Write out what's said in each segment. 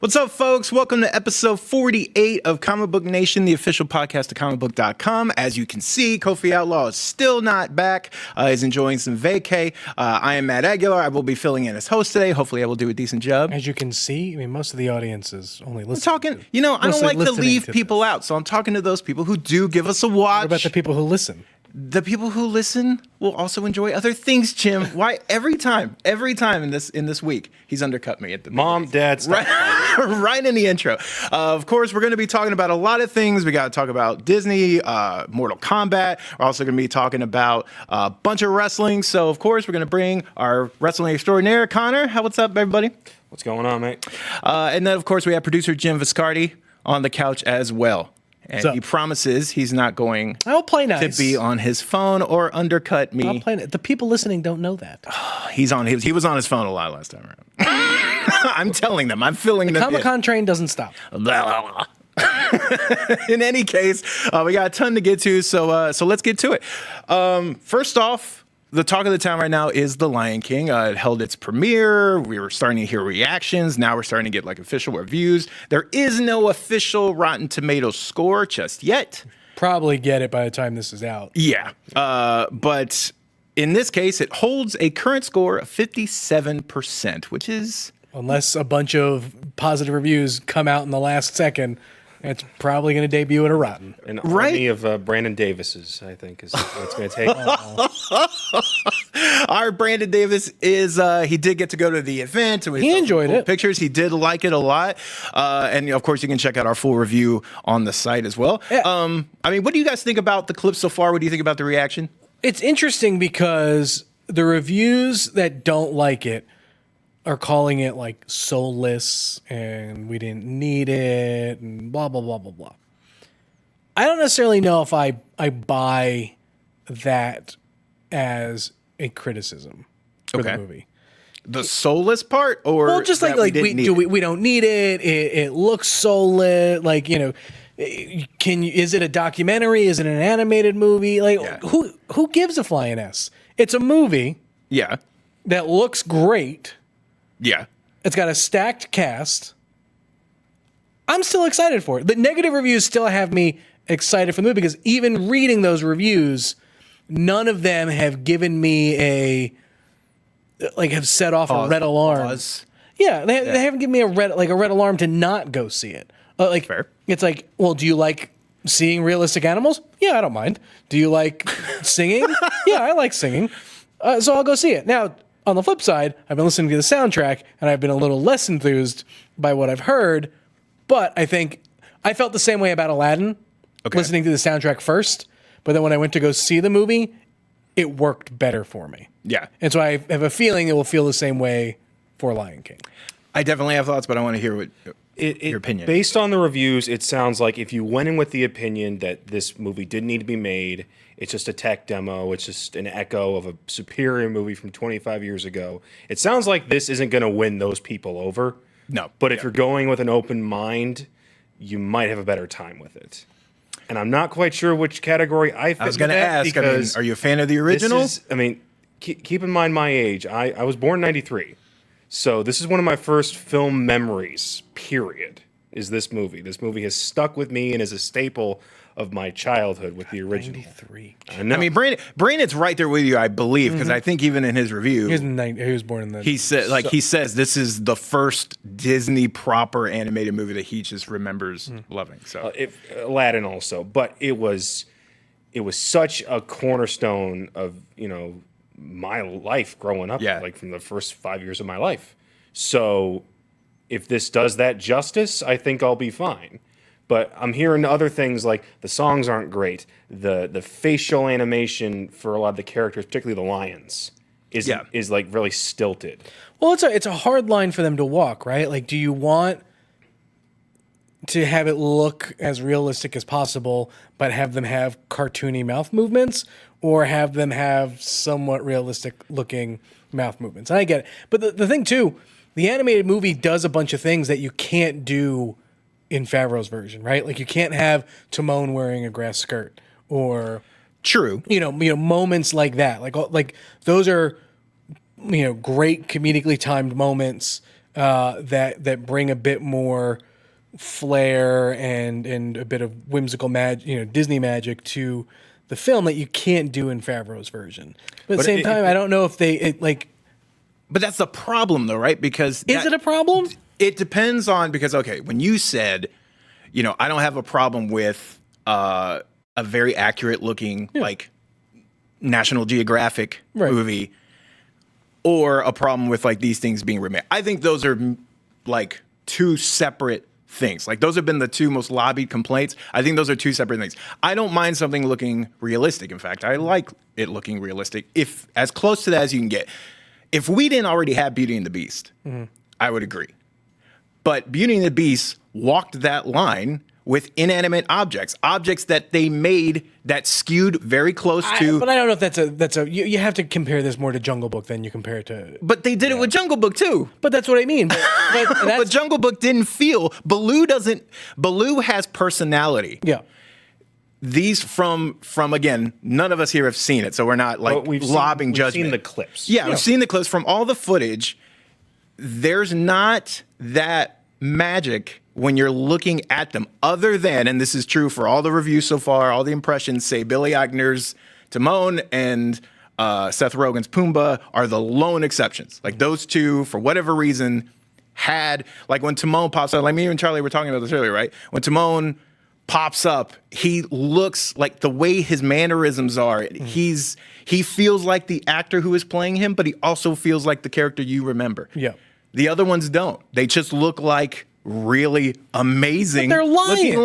What's up, folks? Welcome to episode 48 of Comicbook Nation, the official podcast of Comicbook.com. As you can see, Kofi Outlaw is still not back. He's enjoying some vacay. I am Matt Aguilar. I will be filling in as host today. Hopefully, I will do a decent job. As you can see, I mean, most of the audience is only listening. Talking, I don't like to leave people out, so I'm talking to those people who do give us a watch. What about the people who listen? The people who listen will also enjoy other things, Jim. Why every time in this week he's undercut me at the Mom, Dad, stop. right in the intro. Of course, we're going to be talking about a lot of things. We got to talk about Disney, Mortal Kombat. We're also going to be talking about a bunch of wrestling. So, of course, we're going to bring our wrestling extraordinaire, Connor. What's up, everybody? What's going on, mate? And then, of course, we have producer Jim Viscardi on the couch as well. And he promises he's not going I'll play nice. to be on his phone or undercut me. I'll play. The people listening don't know that. He was on his phone a lot last time around. I'm telling them. I'm filling them in. Comic-Con train doesn't stop. In any case, we got a ton to get to, so let's get to it. First off, the talk of the town right now is The Lion King. It held its premiere. We were starting to hear reactions. Now we're starting to get official reviews. There is no official Rotten Tomatoes score just yet. Probably get it by the time this is out. Yeah, but in this case, it holds a current score of 57%, which is... Unless a bunch of positive reviews come out in the last second, it's probably going to debut at a Rotten. An army of Brandon Davises, I think, is what it's going to take. Our Brandon Davis is, he did get to go to the event. He enjoyed it. Pictures. He did like it a lot. And, of course, you can check out our full review on the site as well. Yeah. What do you guys think about the clip so far? What do you think about the reaction? It's interesting because the reviews that don't like it are calling it soulless and we didn't need it and blah, blah, blah, blah, blah. I don't necessarily know if I buy that as a criticism for the movie. The soulless part, or just we don't need it. It looks soulless. Is it a documentary? Is it an animated movie? Who gives a flying S? It's a movie. Yeah. That looks great. Yeah. It's got a stacked cast. I'm still excited for it. The negative reviews still have me excited for the movie because even reading those reviews, none of them have given me have set off a red alarm. Yeah, they haven't given me a red alarm to not go see it. Fair. It's well, do you like seeing realistic animals? Yeah, I don't mind. Do you like singing? Yeah, I like singing. So I'll go see it. Now, on the flip side, I've been listening to the soundtrack, and I've been a little less enthused by what I've heard, but I think I felt the same way about Aladdin, listening to the soundtrack first, but then when I went to go see the movie, it worked better for me. Yeah. And so I have a feeling it will feel the same way for Lion King. I definitely have thoughts, but I want to hear what your opinion. Based on the reviews, it sounds like if you went in with the opinion that this movie didn't need to be made, it's just a tech demo, it's just an echo of a superior movie from 25 years ago, it sounds like this isn't going to win those people over. No. But if you're going with an open mind, you might have a better time with it. And I'm not quite sure which category I fit. I was going to ask, are you a fan of the original? Keep in mind my age. I was born in 93. So this is one of my first film memories, period, is this movie. This movie has stuck with me and is a staple of my childhood with the original. 93. I know. Brandon's right there with you, I believe, because I think even in his review, he was born in the... He says this is the first Disney proper animated movie that he just remembers loving. So Aladdin also, but it was such a cornerstone of my life growing up, from the first 5 years of my life. So if this does that justice, I think I'll be fine. But I'm hearing other things like the songs aren't great. The facial animation for a lot of the characters, particularly the lions, is really stilted. Well, it's a hard line for them to walk, right? Do you want to have it look as realistic as possible, but have them have cartoony mouth movements, or have them have somewhat realistic looking mouth movements? And I get it. But the thing too, the animated movie does a bunch of things that you can't do in Favreau's version, right? You can't have Timon wearing a grass skirt, or true, moments like that. Those are great comedically timed moments that bring a bit more flair and a bit of whimsical magic, Disney magic to the film that you can't do in Favreau's version. But at the same time, I don't know if But that's the problem, though, right? Because is it a problem? It depends on okay, when you said, I don't have a problem with a very accurate looking like National Geographic movie, or a problem with like these things being remade. I think those are like two separate things. Like those have been the two most lobbied complaints. I think those are two separate things. I don't mind something looking realistic. In fact, I like it looking realistic, if as close to that as you can get. If we didn't already have Beauty and the Beast, I would agree. But Beauty and the Beast walked that line with inanimate objects that they made that skewed very close to. But I don't know if that's a. You have to compare this more to Jungle Book than you compare it to. But they did it with Jungle Book too. But that's what I mean. But Jungle Book didn't feel. Baloo doesn't. Baloo has personality. Yeah. These from again, none of us here have seen it, so we're not like lobbing judgment. We've seen the clips. Yeah, we've seen the clips from all the footage. There's not that magic when you're looking at them, other than, and this is true for all the reviews so far, all the impressions, say Billy Eichner's Timon and Seth Rogen's Pumbaa are the lone exceptions. Like those two, for whatever reason, had, like when Timon pops out, like me and Charlie were talking about this earlier, right? When Timon pops up, he looks like the way his mannerisms are. He feels like the actor who is playing him, but he also feels like the character you remember. Yeah. The other ones don't. They just look like really amazing. But they're lions.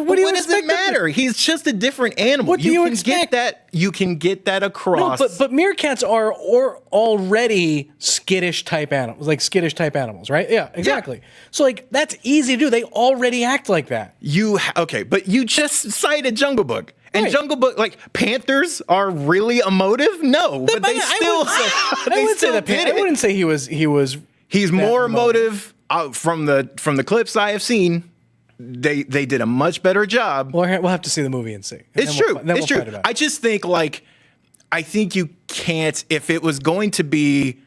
What does it matter? He's just a different animal. What do you expect? You can get that across. No, but meerkats are already skittish type animals, right? Yeah, exactly. Yeah. So like that's easy to do. They already act like that. But you just cited Jungle Book. And Jungle Book, like panthers are really emotive? No, but they still. I wouldn't say he was. He's more emotive. From the clips I have seen, they did a much better job. Well, we'll have to see the movie and see. It's true. It's true. I just think I think you can't, if it was going to be,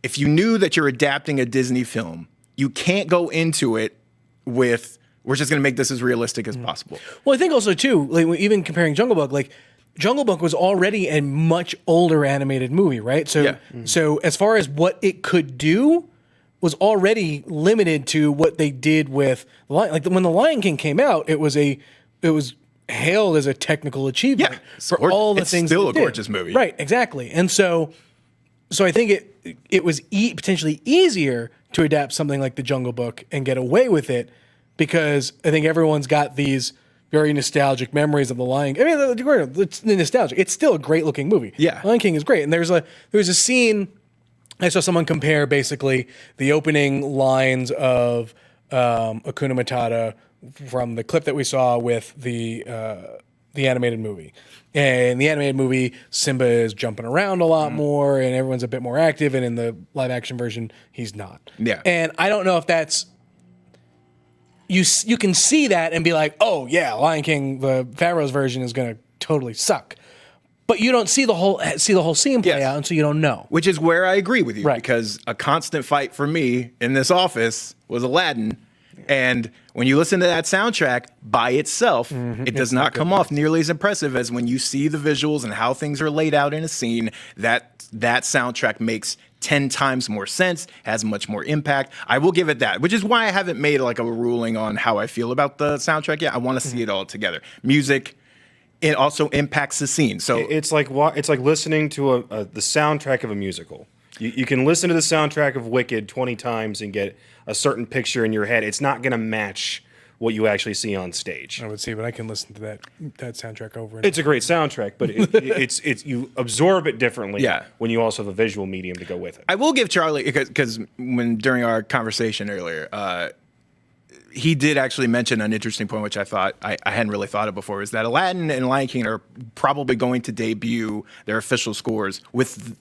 if you knew that you're adapting a Disney film, you can't go into it with, we're just going to make this as realistic as possible. Well, I think also too, like even comparing Jungle Book, like Jungle Book was already a much older animated movie, right? So, so as far as what it could do, was already limited to what they did with the Lion. Like when the Lion King came out, it was hailed as a technical achievement for all the things. It's still a gorgeous movie, right? Exactly, and so I think it was potentially easier to adapt something like the Jungle Book and get away with it because I think everyone's got these very nostalgic memories of the Lion King. I mean, it's nostalgic. It's still a great looking movie. Yeah, Lion King is great, and there's a scene. I saw someone compare basically the opening lines of Hakuna Matata from the clip that we saw with the animated movie. And in the animated movie, Simba is jumping around a lot more, and everyone's a bit more active. And in the live action version, he's not. Yeah. And I don't know if that's you can see that and be like, oh yeah, Lion King, the Favreau's version is going to totally suck. But you don't see the whole scene play out, and so you don't know. Which is where I agree with you, because a constant fight for me in this office was Aladdin. And when you listen to that soundtrack by itself, it does not come off nearly as impressive as when you see the visuals and how things are laid out in a scene. That soundtrack makes 10 times more sense, has much more impact. I will give it that, which is why I haven't made like a ruling on how I feel about the soundtrack yet. I want to see it all together. Music. It also impacts the scene. So it's like listening to the soundtrack of a musical. You can listen to the soundtrack of Wicked 20 times and get a certain picture in your head. It's not going to match what you actually see on stage. I would see, but I can listen to that soundtrack over. It's a great soundtrack, but it's you absorb it differently when you also have a visual medium to go with it. I will give Charlie, because during our conversation earlier, he did actually mention an interesting point, which I thought I hadn't really thought of before, is that Aladdin and Lion King are probably going to debut their official scores with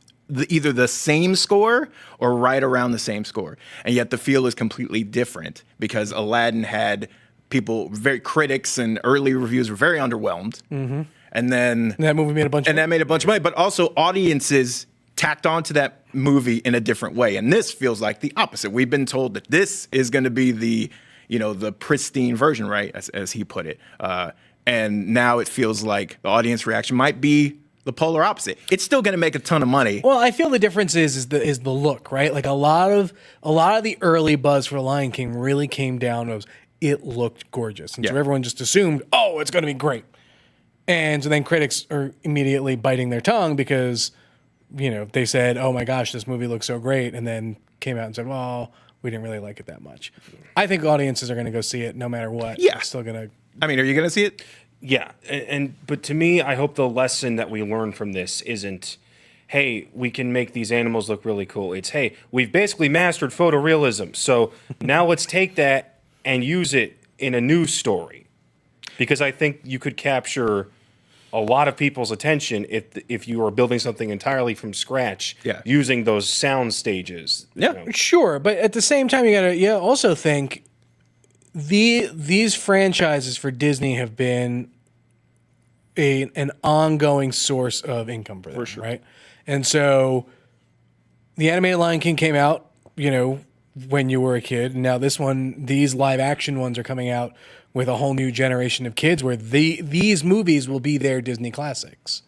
either the same score or right around the same score. And yet the feel is completely different because Aladdin had critics and early reviews were very underwhelmed. And then that movie made a bunch of money. But also audiences tacked onto that movie in a different way. And this feels like the opposite. We've been told that this is going to be the, the pristine version, right? As he put it. And now it feels like the audience reaction might be the polar opposite. It's still going to make a ton of money. Well, I feel the difference is the look, right? Like a lot of the early buzz for Lion King really came down to it looked gorgeous, and so everyone just assumed, oh, it's going to be great. And so then critics are immediately biting their tongue because, they said, oh my gosh, this movie looks so great, and then came out and said, well, we didn't really like it that much. I think audiences are going to go see it no matter what. Yeah, they're still going to. I mean, are you going to see it? Yeah, but to me, I hope the lesson that we learn from this isn't, hey, we can make these animals look really cool. It's, hey, we've basically mastered photorealism, so now let's take that and use it in a news story. Because I think you could capture a lot of people's attention if you are building something entirely from scratch using those sound stages. Yeah, sure, but at the same time, you also think these franchises for Disney have been an ongoing source of income for them, right? And so the animated Lion King came out, when you were a kid. And now these live action ones are coming out with a whole new generation of kids where these movies will be their Disney classics.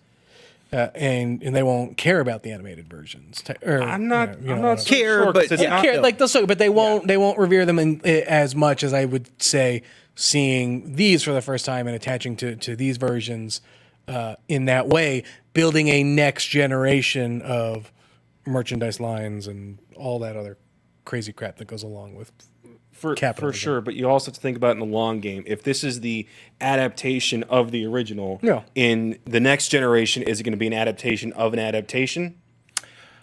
And they won't care about the animated versions. I'm not sure, but but they won't revere them as much as I would say seeing these for the first time and attaching to these versions in that way, building a next generation of merchandise lines and all that other crazy crap that goes along with. For sure, but you also have to think about it in the long game. If this is the adaptation of the original, in the next generation, is it going to be an adaptation of an adaptation?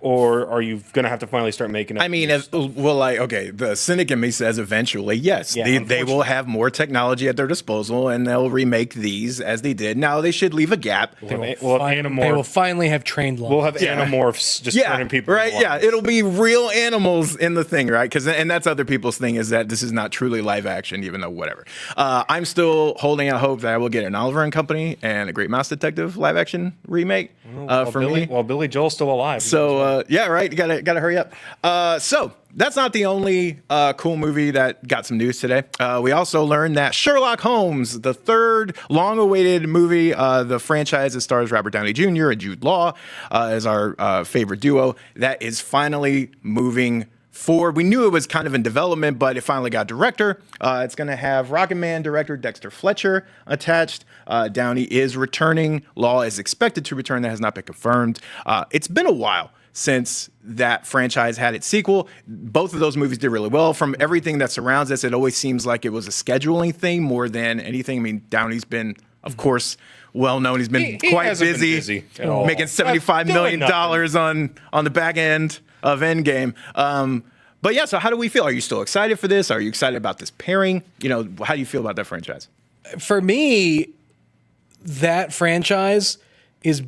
Or are you going to have to finally start making up? I mean, the cynic in me says eventually, yes, they will have more technology at their disposal and they'll remake these as they did. Now, they should leave a gap. They will finally have trained lines. We'll have animorphs just turning people right? into Yeah, it'll be real animals in the thing, right? And that's other people's thing is that this is not truly live action, even though whatever. I'm still holding out hope that I will get an Oliver and Company and a Great Mouse Detective live action remake for me. Well, Billy Joel's still alive. So, yeah, right. You gotta hurry up. So that's not the only cool movie that got some news today. We also learned that Sherlock Holmes, the third long-awaited movie, the franchise that stars Robert Downey Jr. and Jude Law as our favorite duo, that is finally moving forward. We knew it was kind of in development, but it finally got director. It's going to have Rocket Man director Dexter Fletcher attached. Downey is returning. Law is expected to return. That has not been confirmed. It's been a while since that franchise had its sequel. Both of those movies did really well. From everything that surrounds us, it always seems like it was a scheduling thing more than anything. I mean, Downey's been, of course, well known. He's been quite busy making $75 million on the back end of Endgame. But yeah, so how do we feel? Are you still excited for this? Are you excited about this pairing? How do you feel about that franchise? For me, that franchise is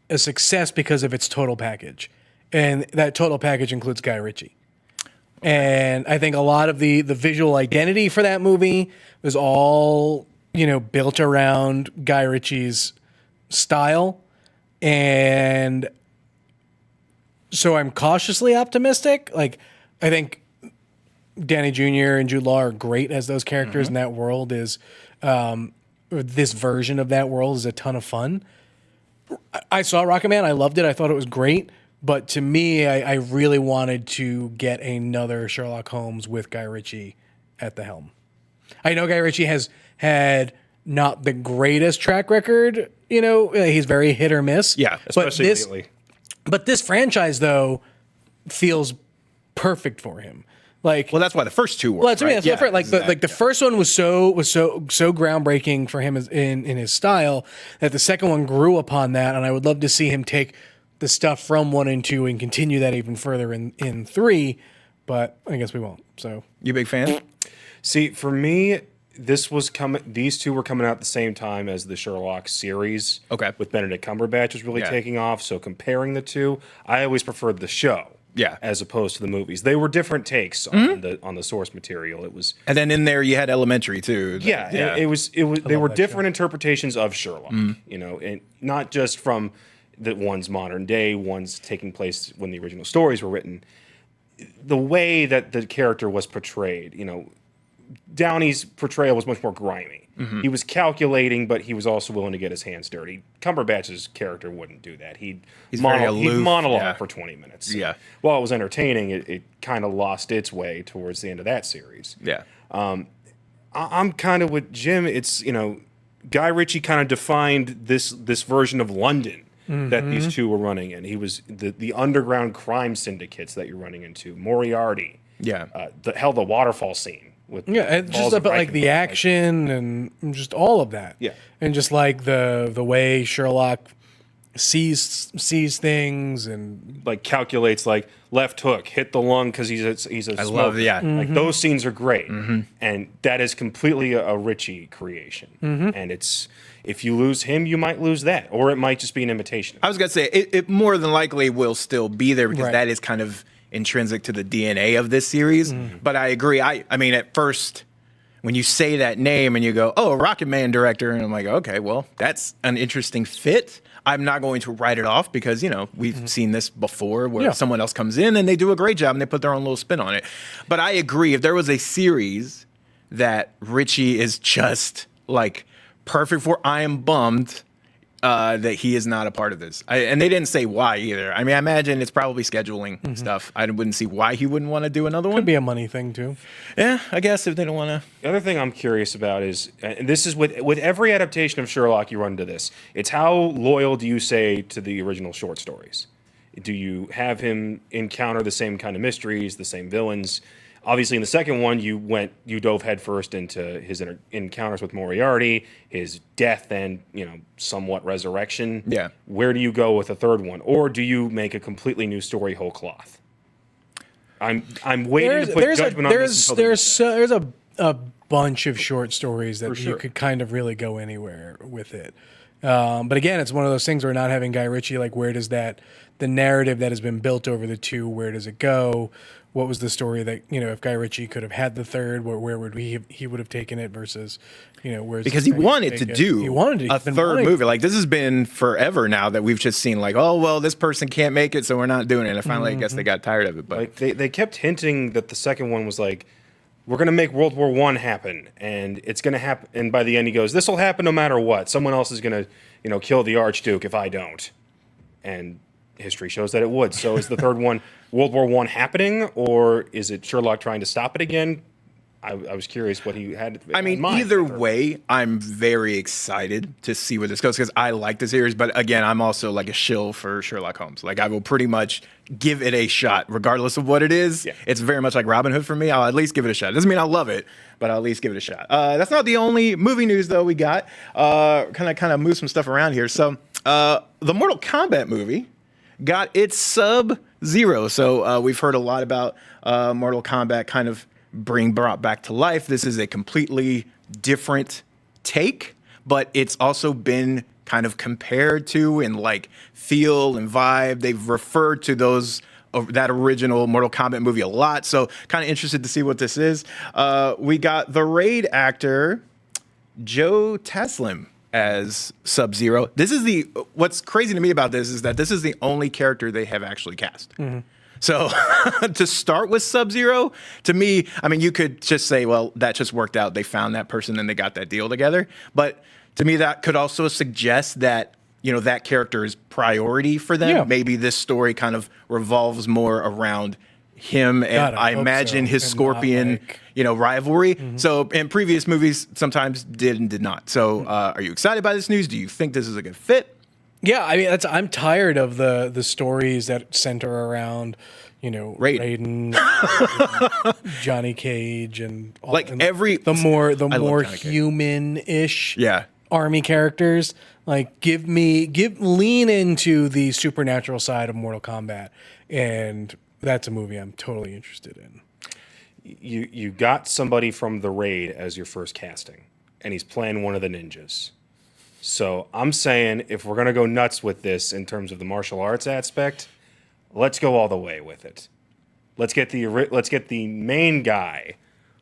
a success because of its total package. And that total package includes Guy Ritchie. And I think a lot of the visual identity for that movie was all, built around Guy Ritchie's style. And so I'm cautiously optimistic. Like, I think Danny Jr. and Jude Law are great as those characters, and that world is, this version of that world is a ton of fun. I saw Rocket Man. I loved it. I thought it was great. But to me, I really wanted to get another Sherlock Holmes with Guy Ritchie at the helm. I know Guy Ritchie has had not the greatest track record. He's very hit or miss. Yeah, especially lately. But this franchise, though, feels perfect for him. Like, well, that's why the first two were. Well, that's right? That's exactly. The first one was so groundbreaking for him in his style that the second one grew upon that, and I would love to see him take the stuff from 1 and 2 and continue that even further in 3. But I guess we won't. So, you a big fan? See, for me, these two were coming out at the same time as the Sherlock series. Okay. With Benedict Cumberbatch was really taking off. So comparing the two, I always preferred the show. Yeah, as opposed to the movies, they were different takes on the source material. It was, and then in there you had Elementary too. It was. They were different interpretations of Sherlock. And not just from that one's modern day, one's taking place when the original stories were written. The way that the character was portrayed, Downey's portrayal was much more grimy. He was calculating, but he was also willing to get his hands dirty. Cumberbatch's character wouldn't do that. He'd very aloof. monologue for 20 minutes. Yeah. While it was entertaining, it kind of lost its way towards the end of that series. Yeah. I'm kind of with Jim. It's, Guy Ritchie kind of defined this version of London that these two were running in. He was the underground crime syndicates that you're running into. Moriarty. Yeah. The waterfall scene. It's just about like the action and just all of that. Yeah. And just like the way Sherlock sees things and like calculates like left hook, hit the lung because he's a smoker. love Like those scenes are great, and that is completely a Ritchie creation. And it's if you lose him, you might lose that, or it might just be an imitation. I was gonna say it more than likely will still be there because Right. that is kind of intrinsic to the DNA of this series. But I agree. I mean, at first, when you say that name and you go, "Oh, a Rocket Man director," and I'm like, "Okay, well, that's an interesting fit." I'm not going to write it off because we've seen this before where someone else comes in and they do a great job and they put their own little spin on it. But I agree. If there was a series that Ritchie is just like perfect for, I am bummed that he is not a part of this. And they didn't say why either. I mean, I imagine it's probably scheduling stuff. I wouldn't see why he wouldn't want to do another one. could be a money thing too. Yeah, I guess if they don't want to. The other thing I'm curious about is, and this is with every adaptation of Sherlock, you run into this. It's how loyal do you say to the original short stories? Do you have him encounter the same kind of mysteries, the same villains? Obviously, in the second one, you dove headfirst into his encounters with Moriarty, his death, and somewhat resurrection. Yeah. Where do you go with the third one, or do you make a completely new story whole cloth? I'm waiting to put judgment on this. There's a bunch of short stories that sure. you could kind of really go anywhere with it. But again, it's one of those things where not having Guy Ritchie, like where does the narrative that has been built over the two, where does it go? What was the story that, if Guy Ritchie could have had the third, where would he would have taken it versus, where's Because he wanted to do a third movie. Like, this has been forever now that we've just seen, like, oh, well, this person can't make it, so we're not doing it. And finally, I guess they got tired of it. But like they kept hinting that the second one was like, we're going to make World War I happen, and it's going to happen. And by the end, he goes, this will happen no matter what. Someone else is going to, kill the Archduke if I don't. And history shows that it would. So is the third one World War I happening, or is it Sherlock trying to stop it again? I was curious what he had. I mean, either way, I'm very excited to see where this goes because I like the series. But again, I'm also like a shill for Sherlock Holmes. Like, I will pretty much give it a shot, regardless of what it is. Yeah. It's very much like Robin Hood for me. I'll at least give it a shot. Doesn't mean I'll love it, but I'll at least give it a shot. That's not the only movie news though we got. Kind of move some stuff around here. So the Mortal Kombat movie got its Sub-Zero. So we've heard a lot about Mortal Kombat kind of brought back to life. This is a completely different take, but it's also been kind of compared to in like feel and vibe. They've referred to that original Mortal Kombat movie a lot. So kind of interested to see what this is. We got the Raid actor Joe Taslim as Sub-Zero. What's crazy to me about this is that this is the only character they have actually cast. So to start with Sub-Zero, to me, I mean, you could just say, well, that just worked out. They found that person and they got that deal together. But to me, that could also suggest that, that character is priority for them. Yeah. Maybe this story kind of revolves more around him and I imagine his Scorpion, rivalry. So in previous movies, sometimes did and did not. So are you excited by this news? Do you think this is a good fit? Yeah, I mean, I'm tired of the stories that center around, Raiden, Johnny Cage, and all, like and every the more human-ish army characters. Like, lean into the supernatural side of Mortal Kombat, and that's a movie I'm totally interested in. You got somebody from the Raid as your first casting, and he's playing one of the ninjas. So I'm saying if we're going to go nuts with this in terms of the martial arts aspect, let's go all the way with it. Let's get the main guy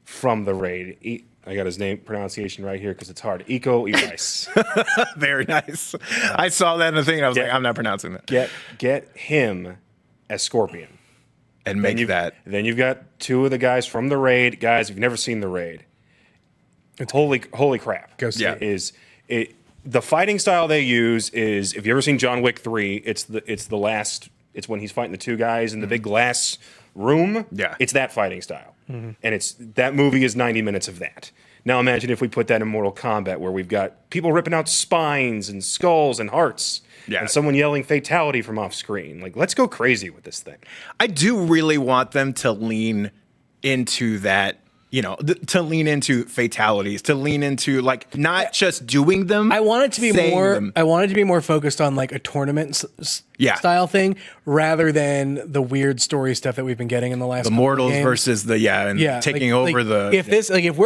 from the Raid. I got his name pronunciation right here because it's hard. Iko Uwais. Very nice. I saw that in the thing and I was like, I'm not pronouncing that. Get him as Scorpion. And make that. Then you've got two of the guys from the raid. Guys, if you've never seen the raid, it's holy crap. Yeah. The fighting style they use is, if you ever seen John Wick 3, it's when he's fighting the two guys in the big glass room. Yeah. It's that fighting style. And that movie is 90 minutes of that. Now imagine if we put that in Mortal Kombat, where we've got people ripping out spines and skulls and hearts. Yeah. And someone yelling fatality from off screen. Like, let's go crazy with this thing. I do really want them to lean into that, to lean into fatalities, to lean into like not just doing them. I want it to be more. them. I want it to be more focused on like a tournament style thing, rather than the weird story stuff that we've been getting in the last. The Mortals versus taking over the. If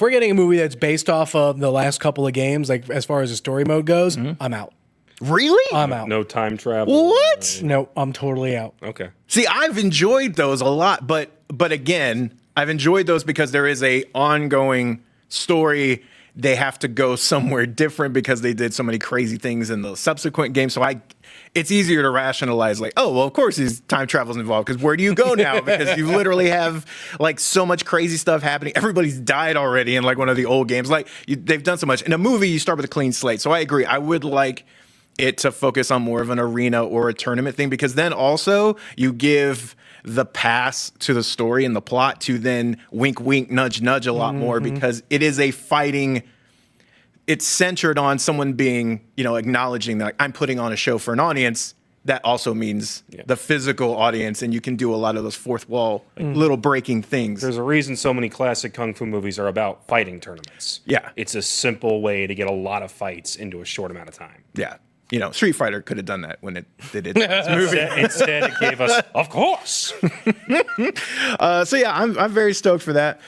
we're getting a movie that's based off of the last couple of games, like as far as the story mode goes, I'm out. Really? I'm out. No time travel. What? No, I'm totally out. Okay. See, I've enjoyed those a lot, but again, I've enjoyed those because there is a ongoing story. They have to go somewhere different because they did so many crazy things in the subsequent games. So it's easier to rationalize like, oh, well, of course these time travels involved because where do you go now? Because you literally have like so much crazy stuff happening. Everybody's died already in like one of the old games. Like they've done so much. In a movie, you start with a clean slate. So I agree. I would like it to focus on more of an arena or a tournament thing, because then also you give the pass to the story and the plot to then wink, wink, nudge, nudge a lot more, because it is a fighting. It's centered on someone being, acknowledging that I'm putting on a show for an audience. That also means the physical audience, and you can do a lot of those fourth wall, little breaking things. There's a reason so many classic kung fu movies are about fighting tournaments. Yeah. It's a simple way to get a lot lot of short amount of time. Yeah. Street Fighter could have done that when it did its movie. Instead, it gave us, of course. I'm very stoked for that.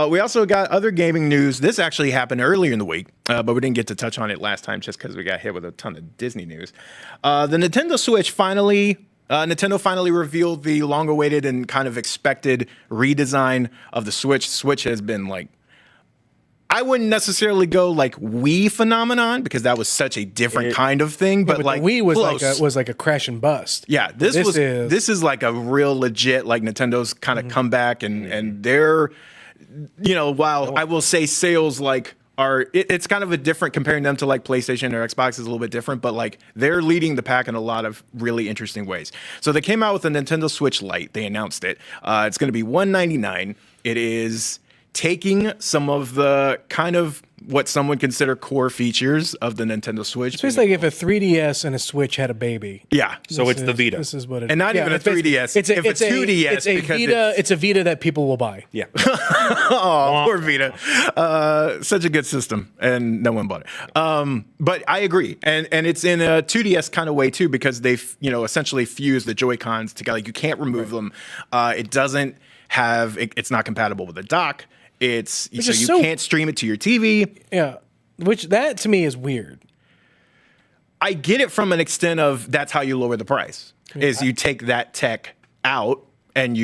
We also got other gaming news. This actually happened earlier in the week, but we didn't get to touch on it last time just because we got hit with a ton of Disney news. The Nintendo Switch Nintendo finally revealed the long-awaited and kind of expected redesign of the Switch. Switch has been like, I wouldn't necessarily go like Wii phenomenon, because that was such a different kind of thing. But like Wii was close. like a crash and bust. Yeah, this is like a real legit, like Nintendo's kind of comeback, and they're, while I will say sales like it's kind of a different, comparing them to like PlayStation or Xbox is a little bit different, but like they're leading the pack in a lot of really interesting ways. So they came out with the Nintendo Switch Lite. They announced it. It's going to be $199. It is taking some of the kind of what some would consider core features of the Nintendo Switch. It's basically like if a 3DS and a Switch had a baby. Yeah. So it's the Vita. This is what it is. And not even a 3DS. It's a 2DS. It's a Vita. It's a Vita that people will buy. Yeah. Oh, poor Vita. Such a good system, and no one bought it. But I agree, and it's in a 2DS kind of way too, because they've essentially fused the Joy-Cons together. Like, you can't remove them. It doesn't have. It's not compatible with the dock. You can't stream it to your TV. Yeah, which that to me is weird. I get it from an extent of that's how you lower the price. Is you take that tech out and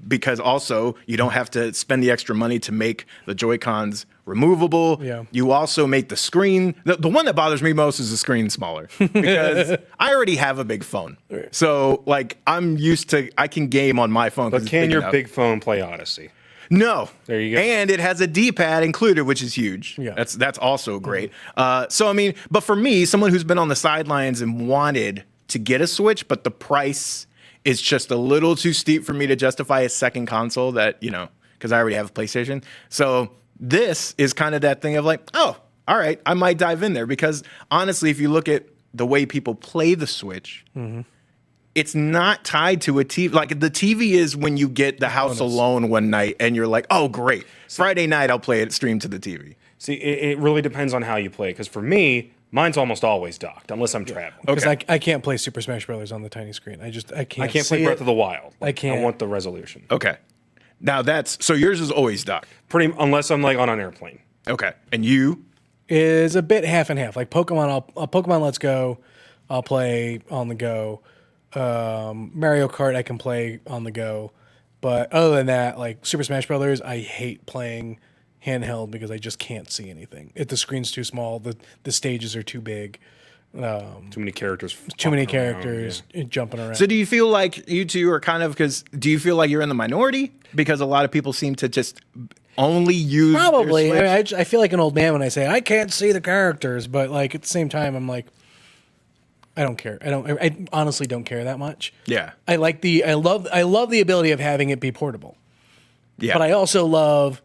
because also you don't have to spend the extra money to make the Joy-Cons removable. Yeah. You also make the screen. The one that bothers me most is the screen smaller, because I already have a big phone. Right. So like I can game on my phone. But can your big phone play Odyssey? No. There you go. And it has a D-pad included, which is huge. Yeah. That's also great. But for me, someone who's been on the sidelines and wanted to get a Switch, but the price is just a little too steep for me to justify a second console because I already have a PlayStation. So this is kind of that thing of like, oh, all right, I might dive in there, because honestly, if you look at the way people play the Switch, it's not tied to a TV. Like, the TV is when you get the house alone one night and you're like, oh, great. Friday night, I'll play it streamed to the TV. See, it really depends on how you play. Because for me, mine's almost always docked, unless I'm traveling. Because I can't play Super Smash Brothers on the tiny screen. I can't. I can't play Breath of the Wild. I can't. I want the resolution. Okay. Now so yours is always docked. Unless I'm like on an airplane. Okay. And you? Is a bit half and half. Like Pokemon, Pokemon Let's Go, I'll play on the go. Mario Kart I can play on the go, but other than that, like Super Smash Brothers, I hate playing handheld because I just can't see anything. The screen's too small. The stages are too big. Too many characters. Jumping around. So do you feel like you two are kind of, do you feel like you're in the minority? Because a lot of people seem to just only use Probably. their Switch. I feel like an old man when I say I can't see the characters, but like at the same time, I'm like, I don't care. I honestly don't care that much. Yeah. I love the ability of having it be portable. Yeah. But I also love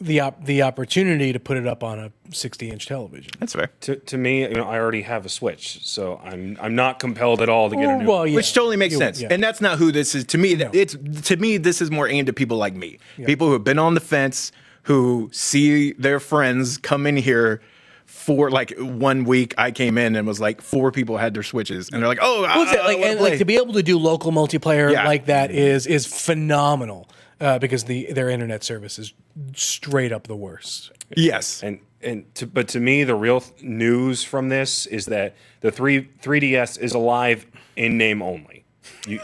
the opportunity to put it up on a 60-inch television. That's fair. To me, I already have a Switch, so I'm not compelled at all to get a new one. Yeah. Which totally makes sense. Yeah. And that's not who this is. To me, No. this is more aimed at people like me. People who have been on the fence, who see their friends come in here for like 1 week. I came in and was like 4 people had their Switches, and they're like, "Oh, like to be able to do local multiplayer Yeah. like that is phenomenal because their internet service is straight up the worst. yes." But to me, the real news from this is that the 3DS is alive in name only. You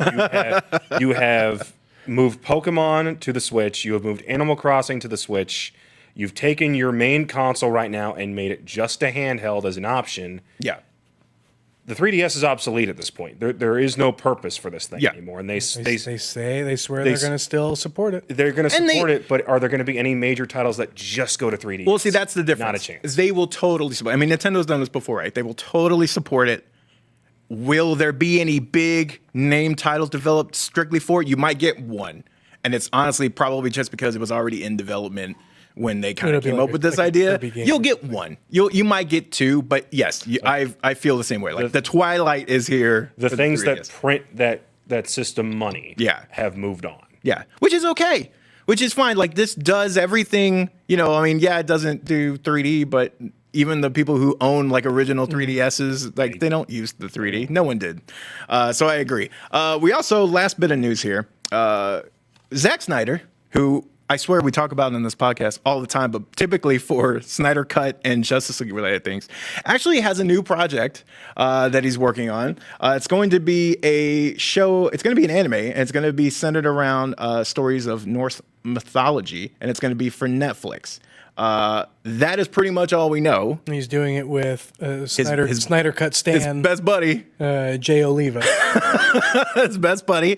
have moved Pokemon to the Switch. You have moved Animal Crossing to the Switch. You've taken your main console right now and made it just a handheld as an option. Yeah. The 3DS is obsolete at this point. There is no purpose for this thing anymore, and they swear they're going to still support it. they're going to support it. But are there going to be any major titles that just go to 3DS? Well, see, that's the difference. Not a chance. They will totally support. I mean, Nintendo's done this before, right? They will totally support it. Will there be any big name titles developed strictly for it? You might get one, and it's honestly probably just because it was already in development when they kind of came up with this idea. You'll get one. You might get 2, but yes, I feel the same way. Like the Twilight is here. The for things 3DS. that print that system money have moved on. Yeah, which is okay, which is fine. Like this does everything, it doesn't do 3D, but even the people who own like original 3DSs, like they don't use the 3D. No one did. So I agree. We also, last bit of news here, Zack Snyder, who I swear we talk about in this podcast all the time, but typically for Snyder Cut and Justice League related things, actually has a new project that he's working on. It's going to be a show. It's going to be an anime, and it's going to be centered around stories of Norse mythology, and it's going to be for Netflix. That is pretty much all we know. He's doing it with Snyder Cut Stan, his best buddy, Jay Oliva. his best buddy.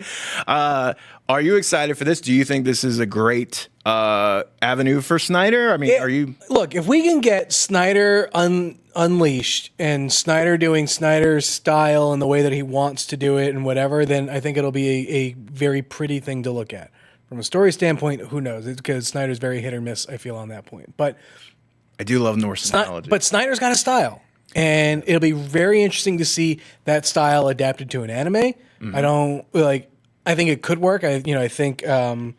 Are you excited for this? Do you think this is a great avenue for Snyder? I mean, are you? Look, if we can get Snyder unleashed and Snyder doing Snyder's style and the way that he wants to do it and whatever, then I think it'll be a very pretty thing to look at. From a story standpoint, who knows? It's because Snyder's very hit or miss, I feel, on that point. But I do love Norse mythology. But Snyder's got a style. And it'll be very interesting to see that style adapted to an anime. Mm-hmm. I think it could work. I think oh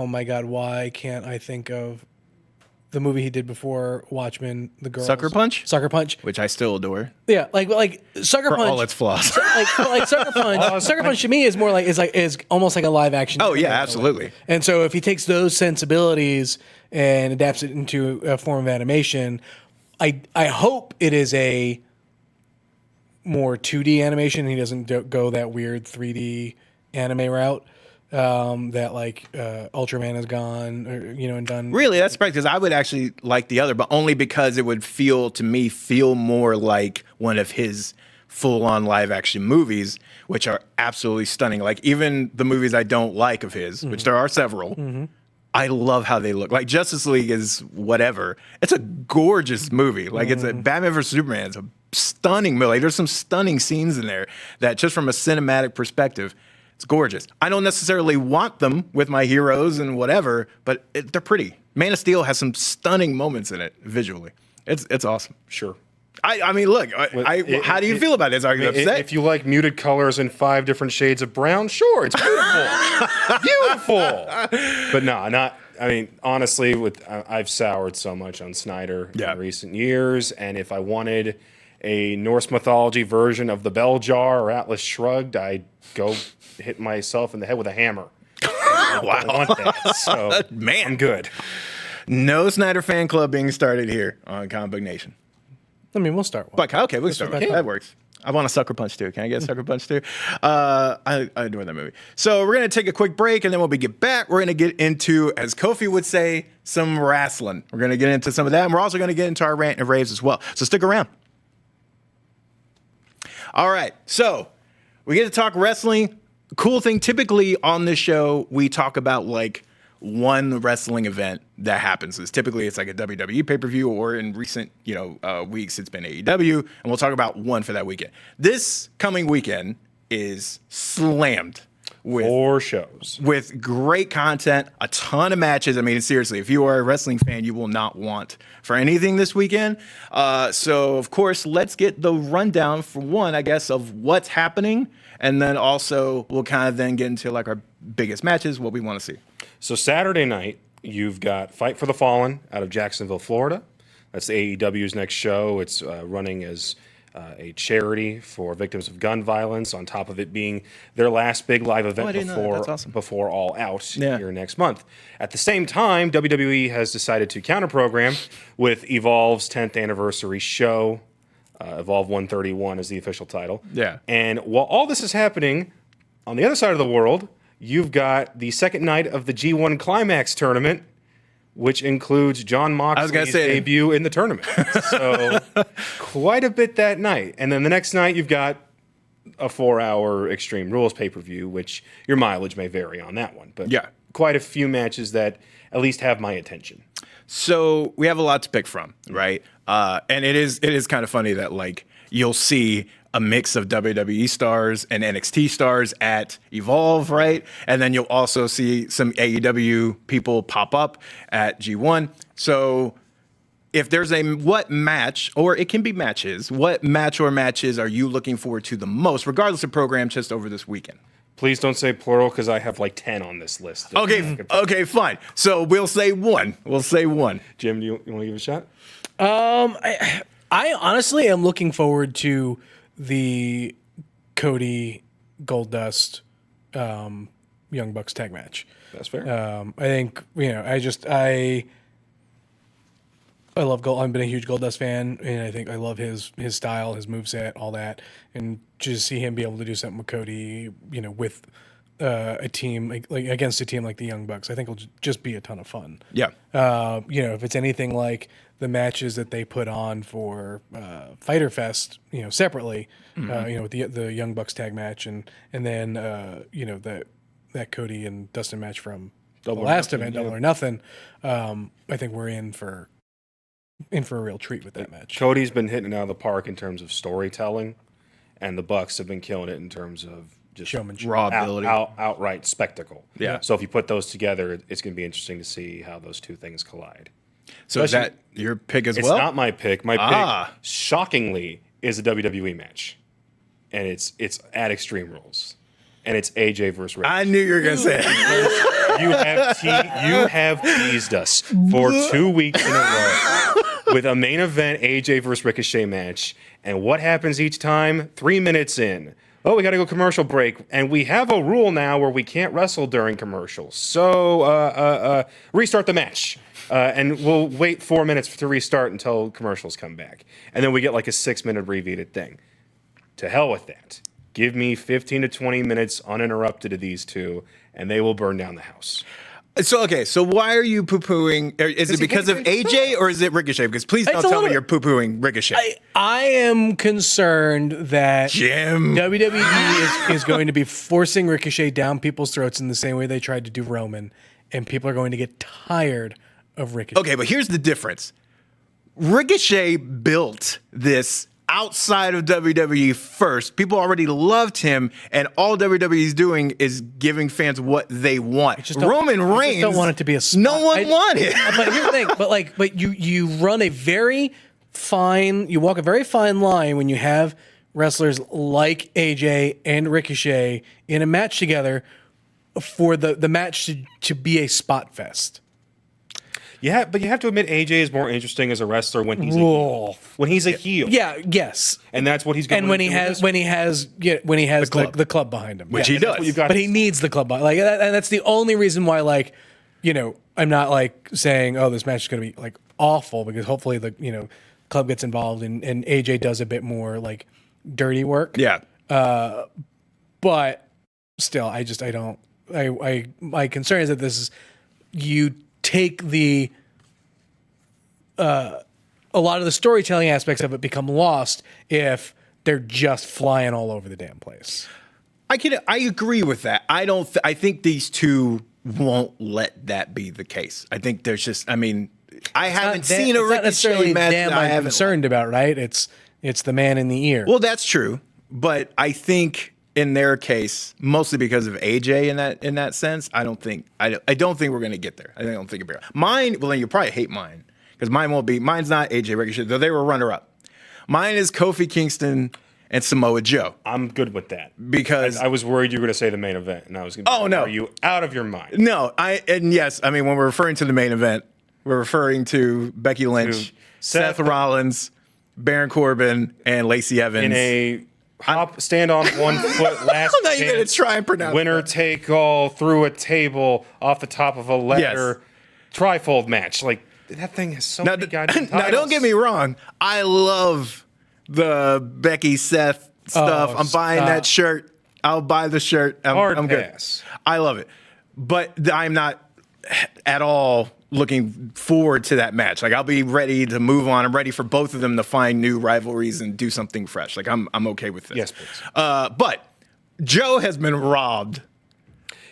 my God, why can't I think of the movie he did before Watchmen, The Girls? Sucker Punch? Sucker Punch. Which I still adore. Yeah, like Sucker For Punch. all its flaws. like Sucker Punch. Sucker Punch to me is more like is almost like a live action. Oh yeah, absolutely. And so if he takes those sensibilities and adapts it into a form of animation, I hope it is a more 2D animation. He doesn't go that weird 3D anime route that Ultraman has gone and done. Really, that's right, because I would actually like the other, but only because it would feel more like one of his full-on live-action movies, which are absolutely stunning. Like even the movies I don't like of his, which there are several, I love how they look. Like Justice League is whatever. It's a gorgeous movie. Like it's a Batman vs Superman. It's a stunning movie. Like, there's some stunning scenes in there that just from a cinematic perspective, it's gorgeous. I don't necessarily want them with my heroes and whatever, but they're pretty. Man of Steel has some stunning moments in it visually. It's awesome. Sure. I mean, look, how do you feel about this? Are you upset? If you like muted colors and 5 different shades of brown, sure, it's beautiful. Beautiful. But no, not. I mean, honestly, I've soured so much on Snyder in recent years, and if I wanted a Norse mythology version of the Bell Jar or Atlas Shrugged, I'd go hit myself in the head with a hammer. I don't want that. So, man, I'm good. No Snyder fan club being started here on Comic Book Nation. I mean, we'll start one. But okay, we'll start. That works. I want a Sucker Punch too. Can I get a Sucker Punch too? I adore that movie. So we're going to take a quick break, and then when we get back, we're going to get into, as Kofi would say, some wrestling. We're going to get into some of that, and we're also going to get into our rant and raves as well. So stick around. All right, so we get to talk wrestling. Cool thing, typically on this show, we talk about like one wrestling event that happens. It's like a WWE pay-per-view, or in recent weeks, it's been AEW, and we'll talk about one for that weekend. This coming weekend is slammed with 4 shows, with great content, a ton of matches. I mean, seriously, if you are a wrestling fan, you will not want for anything this weekend. So, of course, let's get the rundown for one, I guess, of what's happening, and then also we'll kind of then get into like our biggest matches, what we want to see. So Saturday night, you've got Fight for the Fallen out of Jacksonville, Florida. That's AEW's next show. It's running as a charity for victims of gun violence, on top of it being their last big live event before All Out here next month. At the same time, WWE has decided to counter-program with Evolve's 10th anniversary show. Evolve 131 is the official title. Yeah. And while all this is happening, on the other side of the world, you've got the second night of the G1 Climax tournament, which includes Jon Moxley's debut in the tournament. So quite a bit that night. And then the next night, you've got a 4-hour Extreme Rules pay-per-view, which your mileage may vary on that one. But quite a few matches that at least have my attention. So we have a lot to pick from, right? And it is kind of funny that like you'll see a mix of WWE stars and NXT stars at Evolve, right? And then you'll also see some AEW people pop up at G1. So if there's what match, or it can be matches, what match or matches are you looking forward to the most, regardless of program, just over this weekend? Please don't say plural, because I have like 10 on this list. Okay, fine. So we'll say one. Jim, do you want to give it a shot? I honestly am looking forward to the Cody Goldust Young Bucks tag match. That's fair. I think I love Gold. I've been a huge Goldust fan, and I think I love his style, his moveset, all that, and just see him be able to do something with Cody, with a team like against a team like the Young Bucks. I think it'll just be a ton of fun. Yeah. If it's anything like the matches that they put on for Fyter Fest, separately, with the Young Bucks tag match, and then that Cody and Dustin match from the last event, Double or Nothing. I think we're in for a real treat with that match. Cody's been hitting it out of the park in terms of storytelling, and the Bucks have been killing it in terms of just showmanship, raw ability, outright spectacle. Yeah. So if you put those together, it's going to be interesting to see how those two things collide. So is that your pick as well? It's not my pick. My pick, shockingly, is a WWE match, and it's at Extreme Rules, and it's AJ versus Ricochet. I knew you were going to say it. You have teased us for 2 weeks in a row with a main event AJ versus Ricochet match, and what happens each time? 3 minutes in, oh, we got to go commercial break, and we have a rule now where we can't wrestle during commercials. So restart the match. And we'll wait 4 minutes to restart until commercials come back. And then we get like a 6-minute abbreviated thing. To hell with that. Give me 15 to 20 minutes uninterrupted of these two, and they will burn down the house. So why are you poo-pooing? Is it because of AJ or is it Ricochet? Because please don't tell me you're poo-pooing Ricochet. I am concerned that Jim. WWE is going to be forcing Ricochet down people's throats in the same way they tried to do Roman, and people are going to get tired of Ricochet. Okay, but here's the difference. Ricochet built this outside of WWE first. People already loved him, and all WWE's doing is giving fans what they want. Roman Reigns don't want it to be a spot. No one wanted. But here's the thing. But you run a very fine. You walk a very fine line when you have wrestlers like AJ and Ricochet in a match together for the match to be a spot fest. Yeah, but you have to admit AJ is more interesting as a wrestler when he's a heel. When he's a heel. Yeah, yes. And that's what he's going to do. And when he has the club behind him. Which he does. But he needs the club behind him. And that's the only reason why I'm not saying, oh, this match is going to be awful, because hopefully the club gets involved and AJ does a bit more dirty work. Yeah. But still, my concern is that you take a lot of the storytelling aspects of it become lost if they're just flying all over the damn place. I agree with that. I think these two won't let that be the case. I think there's just, I haven't seen a Ricochet match that I haven't concerned about, right? It's the man in the ear. Well, that's true, but I think in their case, mostly because of AJ in that sense, I don't think we're going to get there. I don't think it'll be mine. Well, then you probably hate mine because mine won't be. Mine's not AJ Ricochet, though they were runner up. Mine is Kofi Kingston and Samoa Joe. I'm good with that because I was worried you were going to say the main event, and I was going to. Oh no, are you out of your mind? No, yes, when we're referring to the main event, we're referring to Becky Lynch, Seth Rollins, Baron Corbin, and Lacey Evans in a stand on 1 foot last. I'm not even going to try and pronounce winner take all through a table off the top of a ladder trifold match. Like that thing has so many goddamn titles. Now, don't get me wrong. I love the Becky Seth stuff. I'm buying that shirt. I'll buy the shirt. I'm good. I love it, but I'm not at all looking forward to that match. Like I'll be ready to move on. I'm ready for both of them to find new rivalries and do something fresh. Like I'm okay with this. Yes, please. But Joe has been robbed.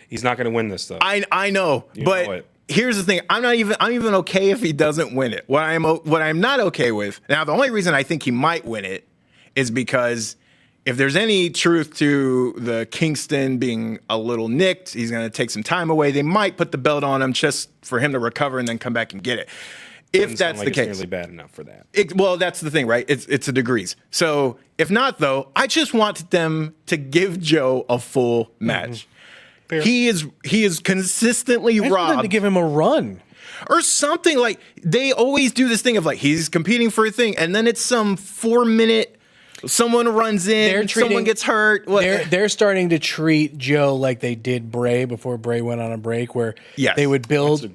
He's not going to win this though. I know, but here's the thing. I'm even okay if he doesn't win it. What I'm not okay with now. The only reason I think he might win it is because if there's any truth to the Kingston being a little nicked, he's going to take some time away. They might put the belt on him just for him to recover and then come back and get it. If that's the case, it's nearly bad enough for that. Well, that's the thing, right? It's a degrees. So if not, though, I just want them to give Joe a full match. Mm-hmm. He is consistently robbed. To give him a run or something. Like they always do this thing of like he's competing for a thing, and then it's some 4-minute. Someone runs in, someone gets hurt. They're starting to treat Joe like they did Bray before Bray went on a break, where they would build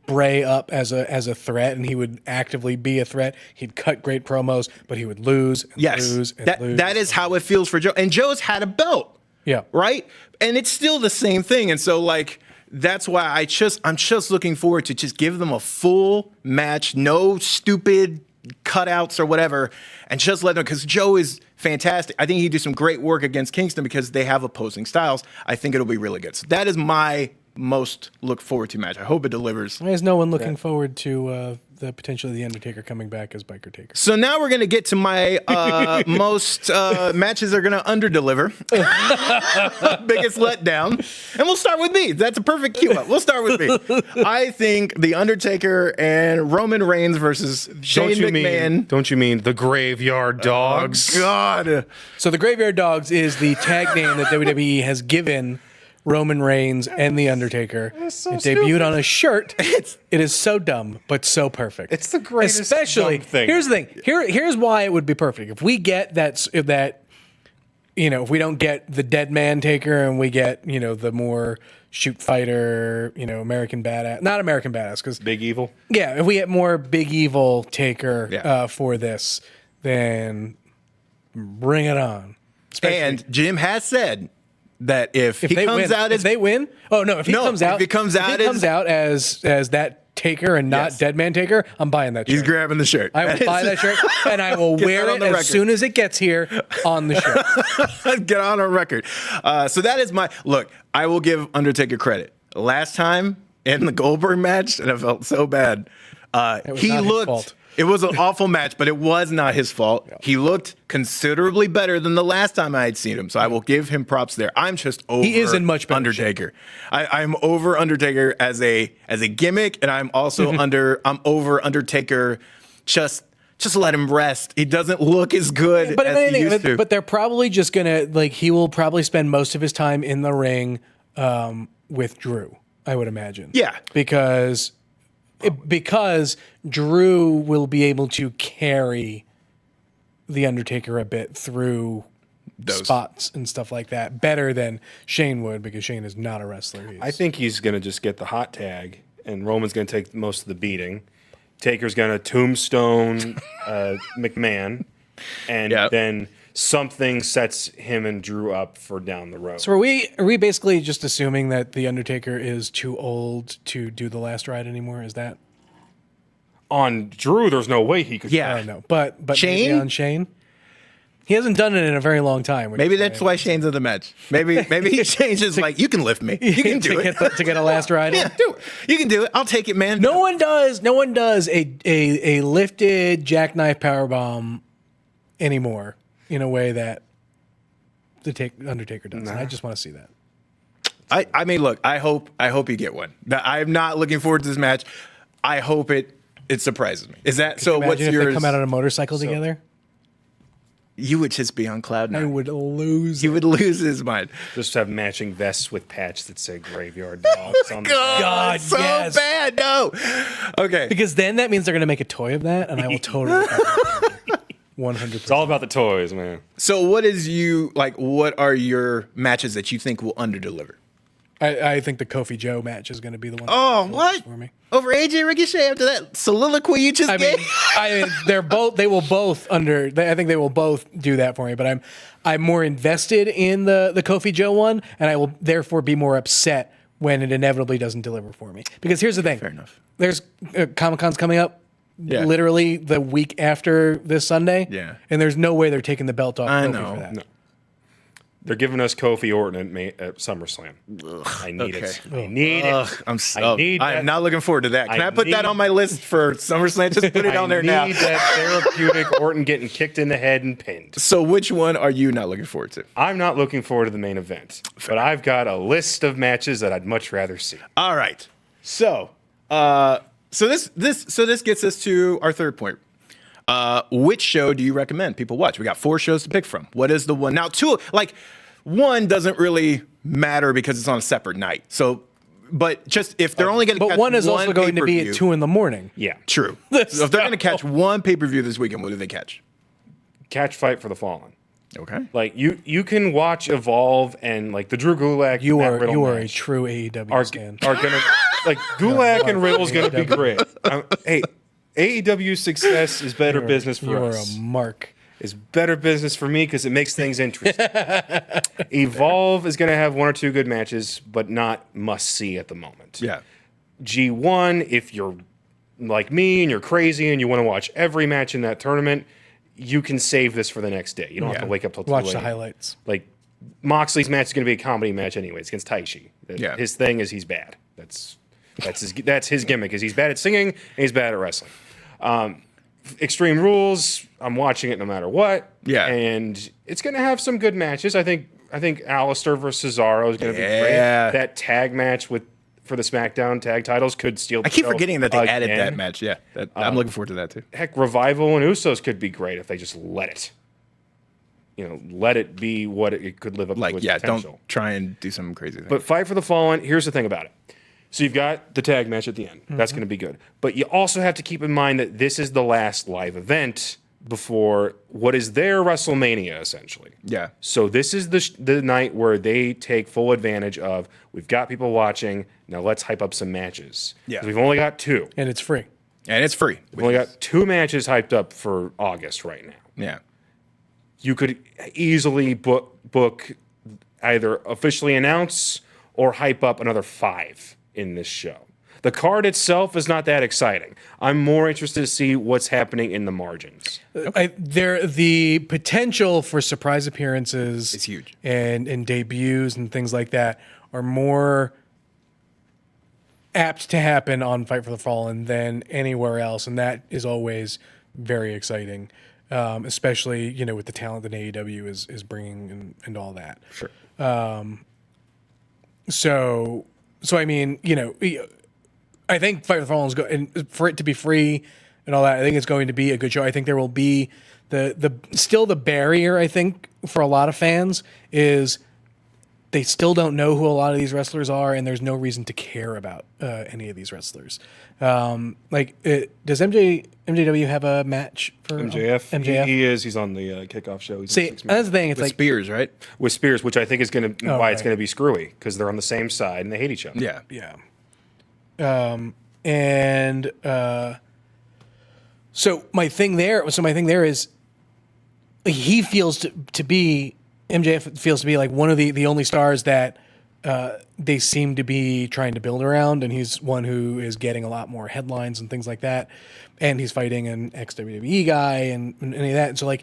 Bray up as a threat, and he would actively be a threat. He'd cut great promos, but he would lose and lose and lose. That is how it feels for Joe. And Joe's had a belt. Yeah. Right? And it's still the same thing. And so like that's why I'm just looking forward to just give them a full match, no stupid cutouts or whatever, and just let them, because Joe is fantastic. I think he'd do some great work against Kingston because they have opposing styles. I think it'll be really good. So that is my most look forward to match. I hope it delivers. There's no one looking forward to the potential of The Undertaker coming back as Biker Taker. So now we're going to get to my most matches are going to underdeliver. Biggest letdown. And we'll start with me. That's a perfect cue up. We'll start with me. I think The Undertaker and Roman Reigns versus Shane McMahon. Don't you mean the Graveyard Dogs? Oh, God. So the Graveyard Dogs is the tag name that WWE has given Roman Reigns and The Undertaker. It debuted on a shirt. It is so dumb, but so perfect. It's the greatest Especially, dumb thing. Here's the thing. Here's why it would be perfect. If we get that, if we don't get the Dead Man Taker and we get, the more shoot fighter, American Badass. Not American Badass, because Big Evil? Yeah, if we get more Big Evil Taker for this, then bring it on. And Jim has said that if he comes out as they win, if he comes out as that Taker and not Dead Man Taker, I'm buying that shirt. He's grabbing the shirt. I will buy that shirt and I will wear it as soon as it gets here on the shirt. Get on a record. So that is my look. I will give Undertaker credit. Last time in the Goldberg match, and I felt so bad. He looked. It was an awful match, but it was not his fault. Yeah. He looked considerably better than the last time I had seen him, so I will give him props there. I'm just over he is in much better Undertaker. I'm over Undertaker as a gimmick, and I'm also I'm over Undertaker. Just let him rest. He doesn't look as good as he used to. But they're probably just gonna he will probably spend most of his time in the ring with Drew, I would imagine. Yeah, because Drew will be able to carry The Undertaker a bit through spots and stuff like that better than Shane would, because Shane is not a wrestler. I think he's going to just get the hot tag, and Roman's going to take most of the beating. Taker's going to tombstone McMahon, and then something sets him and Drew up for down the road. So are we basically just assuming that the Undertaker is too old to do the last ride anymore? Is that On Drew, there's no way he could. Yeah. I don't know, but Shane? maybe on Shane, he hasn't done it in a very long time. Maybe that's why Shane's in the match. Maybe Shane's just like, you can lift me. You can do it. to get a last ride. Yeah, do it. You can do it. I'll take it, man. No one does a lifted jackknife powerbomb anymore in a way that the Undertaker does. And I just want to see that. I mean, look, I hope you get one. I'm not looking forward to this match. I hope it surprises me. Is that so? What's Imagine if yours? they come out on a motorcycle together? You would just be on cloud I nine. would lose. He would lose his mind. Just have matching vests with patch that say Graveyard Dogs on the back. God, so yes. bad. No. Okay. Because then that means they're going to make a toy of that, and I will totally 100%. It's all about the toys, man. So what are your matches that you think will underdeliver? I think the Kofi Joe match is going to be the one. Oh, what? For me. Over AJ Ricochet after that soliloquy you just gave? I mean, they will both I think they will both do that for me. But I'm more invested in the Kofi Joe one, and I will therefore be more upset when it inevitably doesn't deliver for me. Because here's the thing. Fair enough. There's Comic-Con's coming up. Yeah. Literally the week after this Sunday. Yeah. And there's no way they're taking the belt off I Kofi know. for that. No. They're giving us Kofi Orton at SummerSlam. I need it. I need it. I'm not looking forward to that. Can I put that on my list for SummerSlam? Just put it on there now. I need that therapeutic Orton getting kicked in the head and pinned. So which one are you not looking forward to? I'm not looking forward to the main event, but I've got a list of matches that I'd much rather see. All right. So, this gets us to our third point. Which show do you recommend people watch? We got 4 shows to pick from. What is the one? Now, 2, one doesn't really matter because it's on a separate night. So, but just if they're only going to catch But one is also going to be pay-per-view- at 2 a.m. Yeah. True. So if they're going to catch one pay-per-view this weekend, what do they catch? Catch Fight for the Fallen. Okay. Like you can watch Evolve and like the Drew Gulak. You Matt are Riddle a match true AEW are fan. gonna like Gulak and Riddle's gonna be great. Hey, AEW success is better business for You are us. a mark. Is better business for me because it makes things interesting. Evolve is going to have 1 or 2 good matches, but not must see at the moment. Yeah. G1, if you're like me and you're crazy and you want to watch every match in that tournament, you can save this for the next day. You don't have to wake up till 2 Watch the a.m. highlights. Like Moxley's match is going to be a comedy match anyway. It's against Taichi. Yeah. His thing is he's bad. That's his gimmick. Is he's bad at singing and he's bad at wrestling. Extreme Rules, I'm watching it no matter what. Yeah. And it's going to have some good matches. I think Alistair versus Cesaro is going to be great. Yeah. That tag match for the SmackDown tag titles could steal the I keep show forgetting that they added again. that match. Yeah. I'm looking forward to that too. Heck, Revival and Usos could be great if they just let it. Let it be what it could live up to its potential. Don't try and do some crazy thing. But Fight for the Fallen, here's the thing about it. So you've got the tag match at the end. That's going to be good. But you also have to keep in mind that this is the last live event before what is their WrestleMania, essentially. Yeah. So this is the night where they take full advantage of, we've got people watching, now let's hype up some matches. Yeah. 'Cause we've only got 2. And it's free. And it's free. We've only got 2 matches hyped up for August right now. Yeah. You could easily book either officially announce or hype up another 5 in this show. The card itself is not that exciting. I'm more interested to see what's happening in the margins. The potential for surprise appearances It's huge. and debuts and things like that are more apt to happen on Fight for the Fallen than anywhere else, and that is always very exciting, especially with the talent that AEW is bringing and all that. Sure. So I mean, I think Fight for the Fallen is and for it to be free and all that. I think it's going to be a good show. I think there will be still the barrier. I think for a lot of fans is they still don't know who a lot of these wrestlers are, and there's no reason to care about any of these wrestlers. Does MJW have a match for MJF? MJF? He is. He's on the kickoff show. He's See, that's the thing. It's like Spears, right? with Spears, which I think is going to why it's right. going to be screwy because they're on the same side and they hate each other. Yeah. Yeah. So my thing there is he feels to be MJF feels to be like one of the only stars that they seem to be trying to build around, and he's one who is getting a lot more headlines and things like that. And he's fighting an ex-WWE guy and any of that. And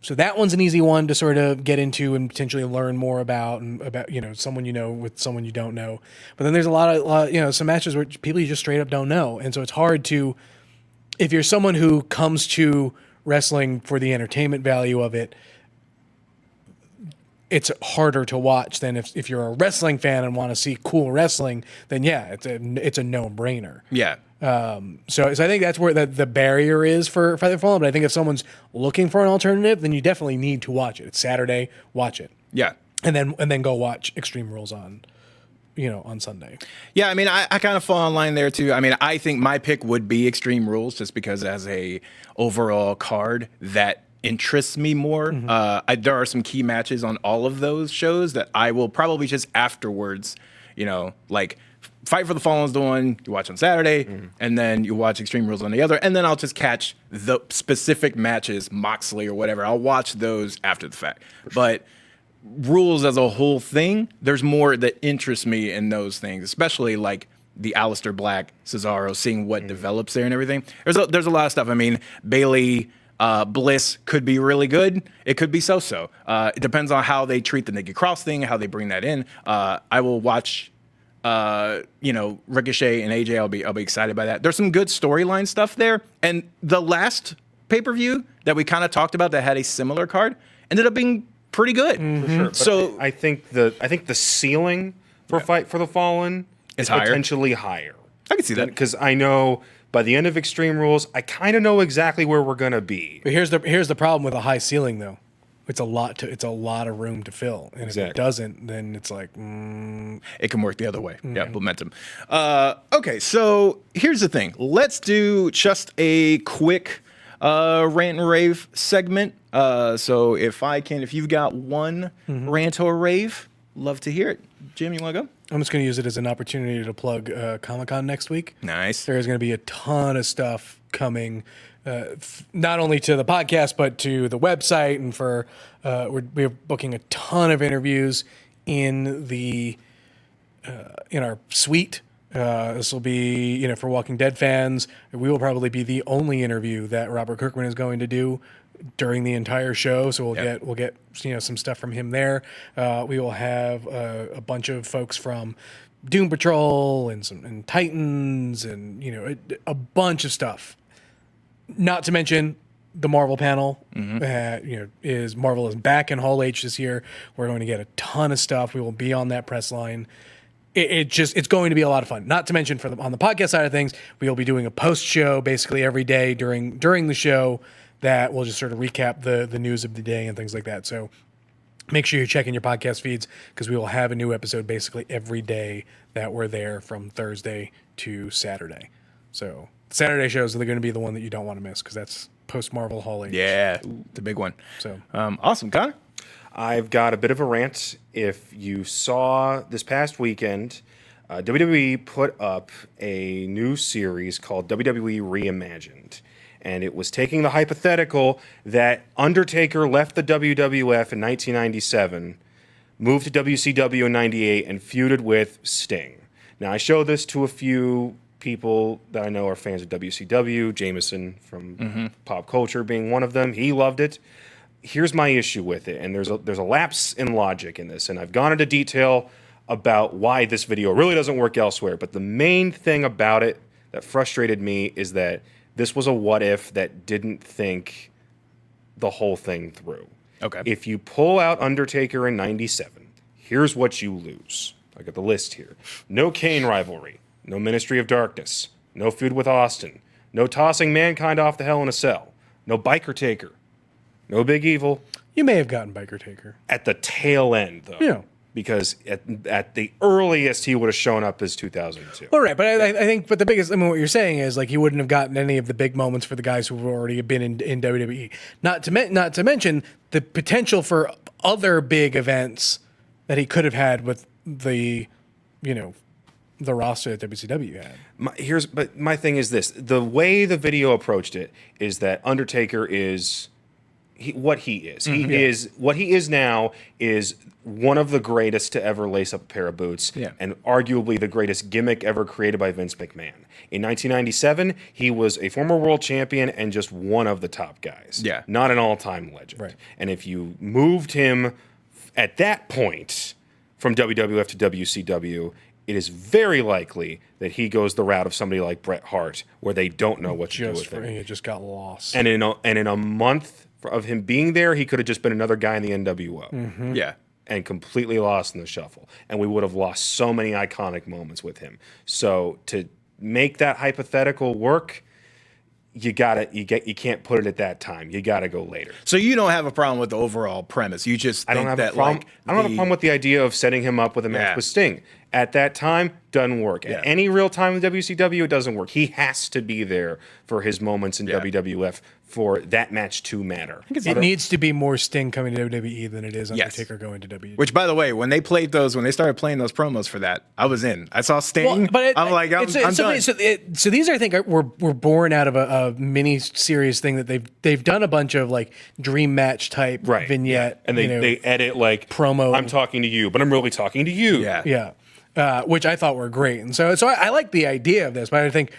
so that one's an easy one to sort of get into and potentially learn more about, and about, someone with someone you don't know. But then there's a lot of some matches where people you just straight up don't know, and so it's hard to, if you're someone who comes to wrestling for the entertainment value of it, it's harder to watch than if you're a wrestling fan and want to see cool wrestling. Then yeah, it's a no-brainer. Yeah. So I think that's where the barrier is for Fight the Fallen. But I think if someone's looking for an alternative, then you definitely need to watch it. It's Saturday, watch it. Yeah. And then go watch Extreme Rules on Sunday. Yeah, I mean, I kind of fall in line there too. I mean, I think my pick would be Extreme Rules just because as a overall card that interests me more. Mm-hmm. There are some key matches on all of those shows that I will probably just afterwards, like Fight for the Fallen is the one you watch on Saturday, and then you watch Extreme Rules on the other, and then I'll just catch the specific matches, Moxley or whatever. I'll watch those after the fact. But Rules as a whole thing, there's more that interests me in those things, especially like the Aleister Black, Cesaro, seeing what develops there and everything. There's a lot of stuff. I mean, Bailey, Bliss could be really good. It could be so-so. It depends on how they treat the Nikki Cross thing, how they bring that in. I will watch, Ricochet and AJ. I'll be excited by that. There's some good storyline stuff there. And the last pay-per-view that we kind of talked about that had a similar card ended up being pretty good. For sure. But So I think the ceiling for Fight for the Fallen is higher. potentially higher. I can see that. Because I know by the end of Extreme Rules, I kind of know exactly where we're gonna be. But here's the problem with a high ceiling though. It's a lot of room to fill, and if it doesn't, then it's like it can work the other way. Yeah, momentum. Okay, so here's the thing. Let's do just a quick rant and rave segment. So if you've got one rant or rave, love to hear it. Jim, you want to go? I'm just going to use it as an opportunity to plug Comic-Con next week. Nice. There is going to be a ton of stuff coming, not only to the podcast, but to the website. And for we're booking a ton of interviews in our suite. This will be, for Walking Dead fans, we will probably be the only interview that Robert Kirkman is going to do during the entire show. So we'll get some stuff from him there. We will have a bunch of folks from Doom Patrol and Titans and a bunch of stuff. Not to mention the Marvel panel. Is Marvel is back in Hall H this year. We're going to get a ton of stuff. We will be on that press line. It's going to be a lot of fun. Not to mention on the podcast side of things, we will be doing a post show basically every day during the show that will just sort of recap the news of the day and things like that. So make sure you're checking your podcast feeds because we will have a new episode basically every day that we're there from Thursday to Saturday. So Saturday shows are going to be the one that you don't want to miss because that's post Marvel Hall H. Yeah, the big one. So awesome, Connor. I've got a bit of a rant. If you saw this past weekend, WWE put up a new series called WWE Reimagined. And it was taking the hypothetical that Undertaker left the WWF in 1997, moved to WCW in 98, and feuded with Sting. Now, I show this to a few people that I know are fans of WCW, Jameson from Pop Culture being one of them. He loved it. Here's my issue with it, and there's a lapse in logic in this, and I've gone into detail about why this video really doesn't work elsewhere. But the main thing about it that frustrated me is that this was a what if that didn't think the whole thing through. Okay. If you pull out Undertaker in 97, here's what you lose. I got the list here. No Kane rivalry. No Ministry of Darkness. No feud with Austin. No tossing Mankind off the Hell in a Cell. No Biker Taker. No Big Evil. you may have gotten Biker Taker. At the tail end, though. Yeah. Because at the earliest he would have shown up as 2002. Well, right, but I think, but the biggest, I mean, what you're saying is like he wouldn't have gotten any of the big moments for the guys who have already been in WWE. Not to mention the potential for other big events that he could have had with the, the roster that WCW had. But my thing is this: the way the video approached it is that Undertaker is what he is. What he is now is one of the greatest to ever lace up a pair of boots, and arguably the greatest gimmick ever created by Vince McMahon. In 1997, he was a former world champion and just one of the top guys. Yeah. Not an all-time legend. Right. And if you moved him at that point from WWF to WCW, it is very likely that he goes the route of somebody like Bret Hart, where they don't know what to do with him. He just got lost. And in a month of him being there, he could have just been another guy in the NWO. Yeah. And completely lost in the shuffle. And we would have lost so many iconic moments with him. So to make that hypothetical work, you can't put it at that time. You gotta go later. So you don't have a problem with the overall premise. You just think I don't have that a problem. like I don't have a problem with the idea of setting him up with a match with Sting. At that time, doesn't work. At any real time in WCW, it doesn't work. He has to be there for his moments in WWF for that match to matter. It needs to be more Sting coming to WWE than it is Undertaker going to WWE. Which, by the way, when they started playing those promos for that, I was in. I saw Sting. I'm done. So these, I think, were born out of a mini series thing that they've done a bunch of like dream match type vignette, and they edit like promo. I'm talking to you, but I'm really talking to you. Yeah. Which I thought were great, and so I like the idea of this, but I think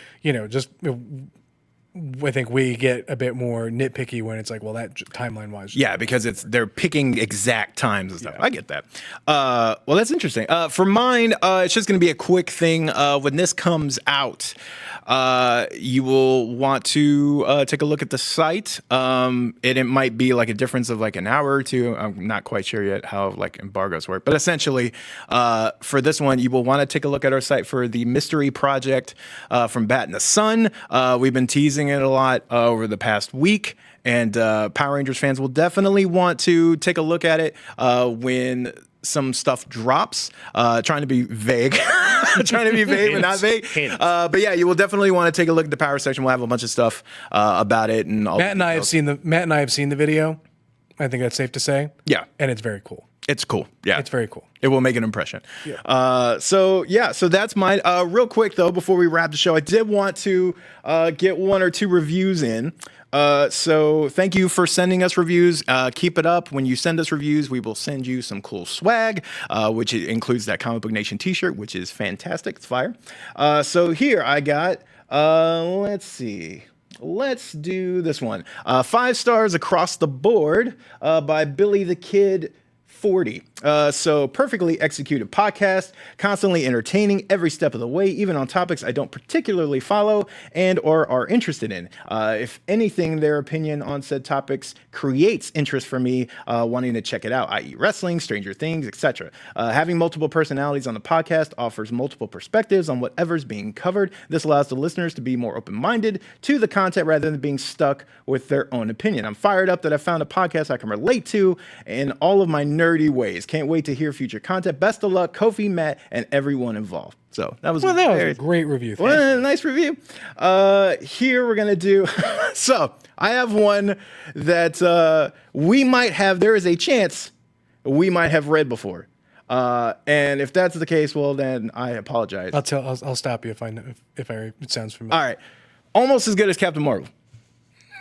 I think we get a bit more nitpicky when it's like, well, that timeline wise, because they're picking exact times and stuff. I get that. Well, that's interesting. For mine, it's just going to be a quick thing. When this comes out, you will want to take a look at the site. It might be like a difference of like an hour or two. I'm not quite sure yet how like embargoes work, but essentially, for this one, you will want to take a look at our site for the mystery project from Bat in the Sun. We've been teasing it a lot over the past week, and Power Rangers fans will definitely want to take a look at it when some stuff drops. Trying to be vague. But not vague. But yeah, you will definitely want to take a look at the Power section. We'll have a bunch of stuff about it. And all Matt and I have seen the video. I think that's safe to say. Yeah. And it's very cool. It's cool. Yeah. It's very cool. It will make an impression. Yeah. So that's mine. Real quick though, before we wrap the show, I did want to get one or two reviews in. So thank you for sending us reviews. Keep it up. When you send us reviews, we will send you some cool swag, which includes that Comic Book Nation t-shirt, which is fantastic. It's fire. So here I got, let's see. Let's do this one. 5 stars across the board by Billy the Kid 40. So perfectly executed podcast, constantly entertaining every step of the way, even on topics I don't particularly follow and or are interested in. If anything, their opinion on said topics creates interest for me, wanting to check it out, i.e. wrestling, Stranger Things, etc. Having multiple personalities on the podcast offers multiple perspectives on whatever's being covered. This allows the listeners to be more open-minded to the content rather than being stuck with their own opinion. I'm fired up that I found a podcast I can relate to in all of my nerdy ways. Can't wait to hear future content. Best of luck, Kofi, Matt, and everyone involved. So that was a great review. Well, nice review. Here we're gonna do. So I have one that there is a chance we might have read before. And if that's the case, well then I apologize. I'll stop you if it sounds familiar. All right, almost as good as Captain Marvel.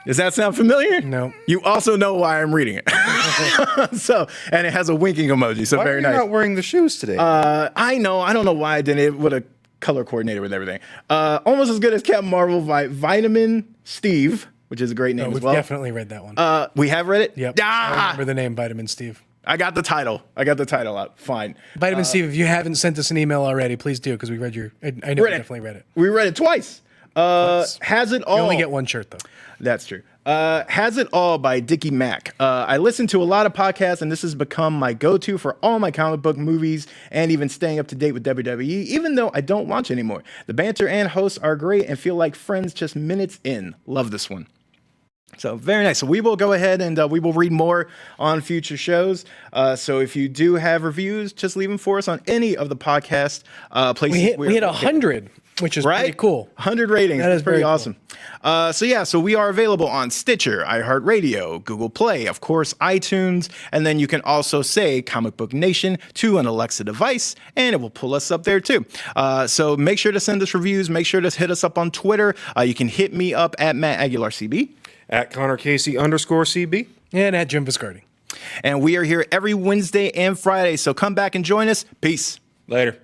Does that sound familiar? No. You also know why I'm reading it. And it has a winking emoji, so very nice. Why are you not wearing the shoes today? I know. I don't know why I didn't. It would have color coordinated with everything. Almost as good as Captain Marvel by Vitamin Steve, which is a great name as well. We've definitely read that one. We have read it? Yep. I remember the name Vitamin Steve. I got the title out. Fine. Vitamin Steve, if you haven't sent us an email already, please do, because we read I know we definitely read it. We read it twice. Has It All. You only get one shirt, though. That's true. Has It All by Dickie Mack. I listen to a lot of podcasts, and this has become my go-to for all my comic book movies and even staying up to date with WWE, even though I don't watch anymore. The banter and hosts are great and feel like friends just minutes in. Love this one. So very nice. So we will go ahead and we will read more on future shows. So if you do have reviews, just leave them for us on any of the podcast places. We hit 100. Which is pretty cool. 100 ratings. That is pretty very awesome. Cool. So we are available on Stitcher, iHeartRadio, Google Play, of course, iTunes, and then you can also say Comic Book Nation to an Alexa device, and it will pull us up there too. So make sure to send us reviews. Make sure to hit us up on Twitter. You can hit me up at Matt Aguilar CB. At Connor Casey _CB. And at Jim Viscardi. And we are here every Wednesday and Friday. So come back and join us. Peace. Later.